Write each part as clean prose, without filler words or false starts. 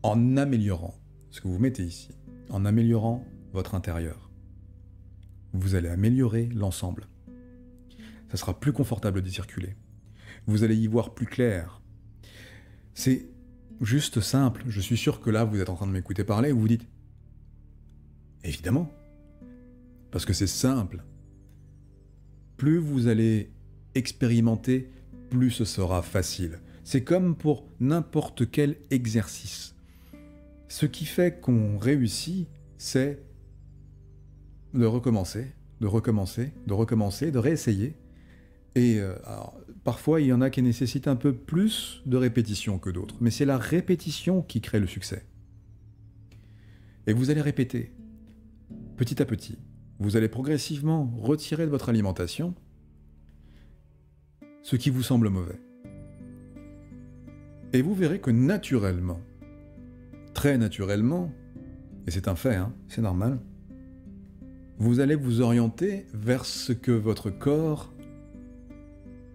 En améliorant ce que vous mettez ici, en améliorant votre intérieur, vous allez améliorer l'ensemble. Ça sera plus confortable d'y circuler. Vous allez y voir plus clair. C'est juste simple. Je suis sûr que là, vous êtes en train de m'écouter parler et vous vous dites « Évidemment !» Parce que c'est simple. Plus vous allez expérimenter, plus ce sera facile. C'est comme pour n'importe quel exercice. Ce qui fait qu'on réussit, c'est de recommencer, de réessayer. Et alors, parfois, il y en a qui nécessitent un peu plus de répétition que d'autres, mais c'est la répétition qui crée le succès. Et vous allez répéter, petit à petit. Vous allez progressivement retirer de votre alimentation ce qui vous semble mauvais. Et vous verrez que naturellement, très naturellement, et c'est un fait, hein, c'est normal, vous allez vous orienter vers ce que votre corps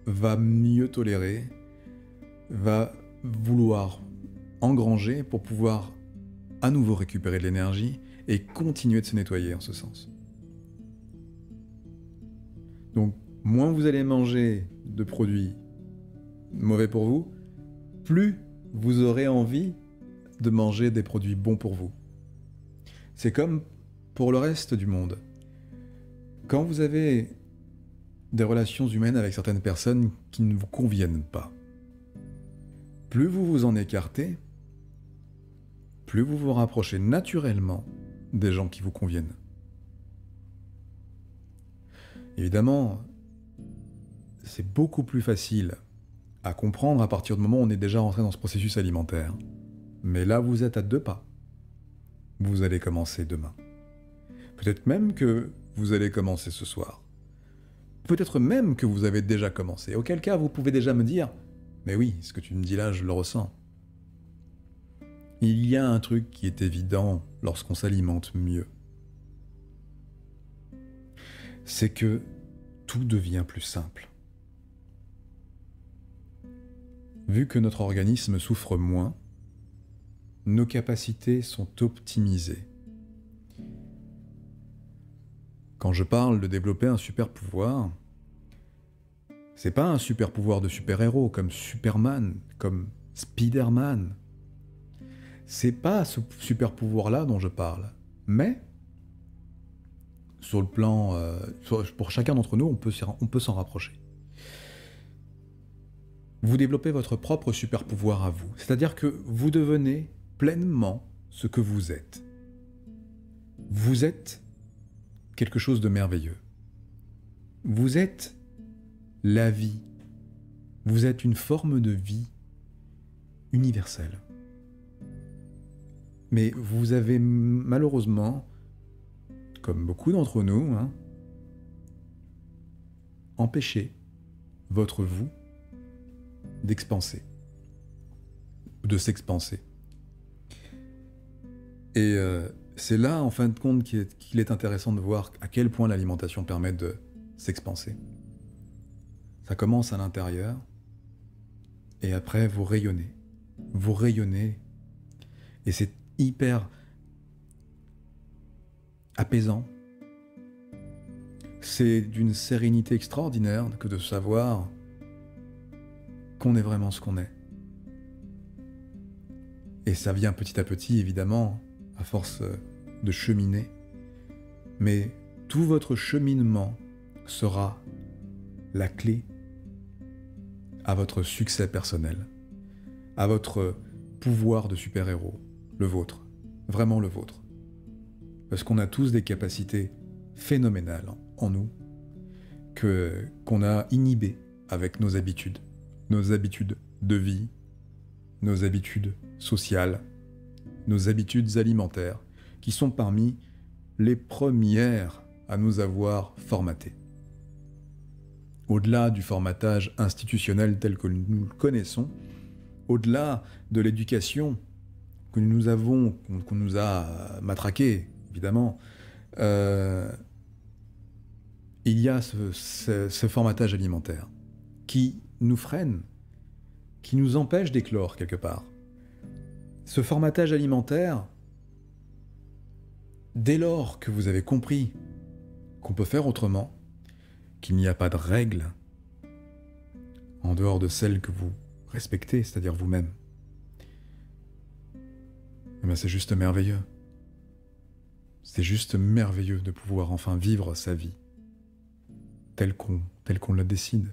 va mieux tolérer, va vouloir engranger pour pouvoir à nouveau récupérer de l'énergie et continuer de se nettoyer en ce sens. Donc, moins vous allez manger de produits mauvais pour vous, plus vous aurez envie de manger des produits bons pour vous. C'est comme pour le reste du monde. Quand vous avez des relations humaines avec certaines personnes qui ne vous conviennent pas, plus vous vous en écartez, plus vous vous rapprochez naturellement des gens qui vous conviennent. Évidemment, c'est beaucoup plus facile à comprendre à partir du moment où on est déjà rentré dans ce processus alimentaire. Mais là, vous êtes à 2 pas. Vous allez commencer demain. Peut-être même que vous allez commencer ce soir. Peut-être même que vous avez déjà commencé. Auquel cas, vous pouvez déjà me dire « Mais oui, ce que tu me dis là, je le ressens. » Il y a un truc qui est évident lorsqu'on s'alimente mieux. C'est que tout devient plus simple. Vu que notre organisme souffre moins, nos capacités sont optimisées. Quand je parle de développer un super pouvoir, c'est pas un super pouvoir de super-héros comme Superman, comme Spider-Man. C'est pas ce super pouvoir-là dont je parle. Mais, sur le plan, pour chacun d'entre nous, on peut s'en rapprocher. Vous développez votre propre super pouvoir à vous. C'est-à-dire que vous devenez pleinement ce que vous êtes. Vous êtes quelque chose de merveilleux. Vous êtes la vie. Vous êtes une forme de vie universelle. Mais vous avez malheureusement, comme beaucoup d'entre nous, empêché votre vous d'expanser, de s'expanser. Et c'est là, en fin de compte, qu'il est intéressant de voir à quel point l'alimentation permet de s'expanser. Ça commence à l'intérieur, et après vous rayonnez. Vous rayonnez, et c'est hyper apaisant. C'est d'une sérénité extraordinaire que de savoir qu'on est vraiment ce qu'on est. Et ça vient petit à petit, évidemment, à force de cheminer. Mais tout votre cheminement sera la clé à votre succès personnel, à votre pouvoir de super-héros, le vôtre, vraiment le vôtre. Parce qu'on a tous des capacités phénoménales en nous, qu'on a inhibées avec nos habitudes de vie, nos habitudes sociales, nos habitudes alimentaires, qui sont parmi les premières à nous avoir formatés. Au-delà du formatage institutionnel tel que nous le connaissons, au-delà de l'éducation qu'on nous a matraqué, évidemment, il y a ce formatage alimentaire qui nous freine, qui nous empêche d'éclore quelque part. Ce formatage alimentaire, dès lors que vous avez compris qu'on peut faire autrement, qu'il n'y a pas de règles en dehors de celles que vous respectez, c'est-à-dire vous-même, eh bien c'est juste merveilleux. C'est juste merveilleux de pouvoir enfin vivre sa vie telle qu'on la décide.